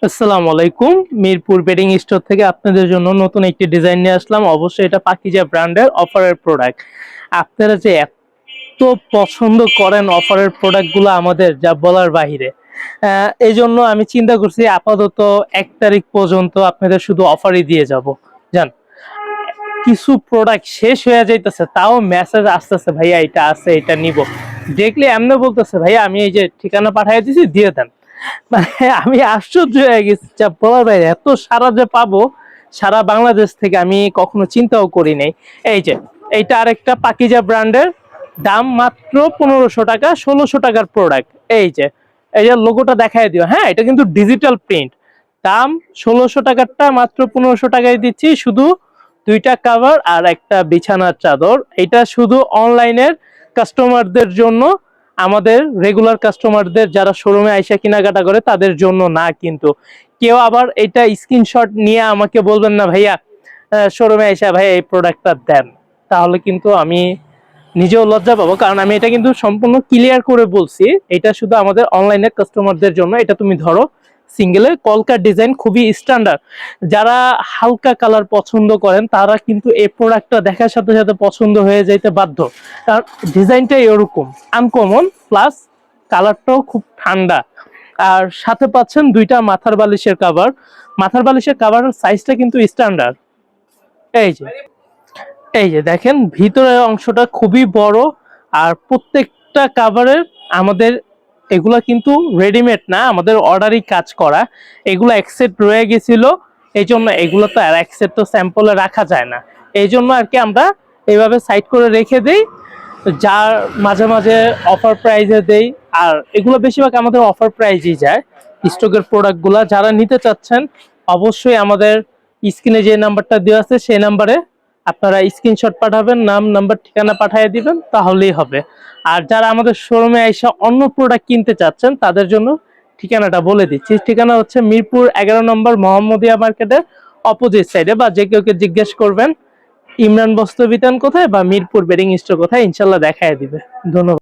আসসালামু আলাইকুম। Mirpur bedding store থেকে আপনাদের জন্য নতুন একটি ডিজাইন নিয়ে আসলাম। অবশ্যই এটা পাকিজা ব্র্যান্ডের অফারের প্রোডাক্ট। আপনারা যে এত পছন্দ করেন অফারের প্রোডাক্টগুলো আমাদের, যা বলার বাহিরে। এই জন্য আমি চিন্তা করছি আপাতত 1 তারিখ পর্যন্ত আপনাদের শুধু অফারই দিয়ে যাব। জান, কিছু প্রোডাক্ট শেষ হয়ে যাইতেছে, তাও মেসেজ আসতেছে ভাইয়া এটা আছে, এটা নিব। দেখলে এমনি বলতেছে ভাইয়া আমি এই যে ঠিকানা পাঠিয়ে দিছি, দিয়ে দেন। মানে আমি আশ্চর্য হয়ে গেছি, যা বলার বাইরে। এত সারা যে পাবো সারা বাংলাদেশ থেকে আমি কখনো চিন্তাও করি নাই। এই যে এইটা আরেকটা পাকিজা ব্র্যান্ডের, দাম মাত্র 1500 টাকা, 1600 টাকার প্রোডাক্ট। এই যে লোগোটা দেখায় দিও। হ্যাঁ, এটা কিন্তু ডিজিটাল প্রিন্ট। দাম 1600 টাকারটা মাত্র 1500 টাকায় দিচ্ছি, শুধু 2টা কভার আর একটা বিছানার চাদর। এটা শুধু অনলাইনের কাস্টমারদের জন্য, আমাদের রেগুলার কাস্টমারদের যারা শোরুমে আইসা কেনাকাটা করে তাদের জন্য না। কিন্তু কেউ আবার এটা স্ক্রিনশট নিয়ে আমাকে বলবেন না ভাইয়া শোরুমে আইসা ভাই এই প্রোডাক্টটা দেন, তাহলে কিন্তু আমি নিজেও লজ্জা পাবো। কারণ আমি এটা কিন্তু সম্পূর্ণ ক্লিয়ার করে বলছি, এটা শুধু আমাদের অনলাইনের কাস্টমারদের জন্য। এটা তুমি ধরো সিঙ্গেলে কলকার ডিজাইন, খুবই স্ট্যান্ডার্ড। যারা হালকা কালার পছন্দ করেন তারা কিন্তু এই প্রোডাক্টটা দেখার সাথে সাথে পছন্দ হয়ে যাইতে বাধ্য। কারণ ডিজাইনটাই এরকম আনকমন, প্লাস কালারটাও খুব ঠান্ডা। আর সাথে পাচ্ছেন 2টা মাথার বালিশের কাভার। মাথার বালিশের কাভারের সাইজটা কিন্তু স্ট্যান্ডার্ড। এই যে এই যে দেখেন, ভিতরের অংশটা খুবই বড়। আর প্রত্যেকটা কাভারের আমাদের, এগুলা কিন্তু রেডিমেড না, আমাদের অর্ডারই কাজ করা। এগুলো এক সেট রয়ে গেছিল, এই জন্য এগুলো তো আর এক সেট তো স্যাম্পলে রাখা যায় না। এই জন্য আর কি আমরা এইভাবে সাইড করে রেখে দেই, যার মাঝে মাঝে অফার প্রাইজে দেই। আর এগুলো বেশিরভাগ আমাদের অফার প্রাইজেই যায়। স্টকের প্রোডাক্টগুলো যারা নিতে চাচ্ছেন অবশ্যই আমাদের স্ক্রিনে যে নাম্বারটা দেওয়া আছে সেই নাম্বারে আপনারা স্ক্রিনশট পাঠাবেন, নাম নাম্বার ঠিকানা পাঠিয়ে দিবেন, তাহলেই হবে। আর যারা আমাদের শোরুমে এসে অন্য প্রোডাক্ট কিনতে চাচ্ছেন তাদের জন্য ঠিকানাটা বলে দিচ্ছি। ঠিকানা হচ্ছে মিরপুর 11 নম্বর মোহাম্মদিয়া মার্কেটের অপোজিট সাইডে। বা যে কেউকে জিজ্ঞেস করবেন ইমরান বস্ত্র বিতান কোথায় বা মিরপুর বেডিং স্টোর কোথায়, ইনশাল্লাহ দেখায় দিবে। ধন্যবাদ।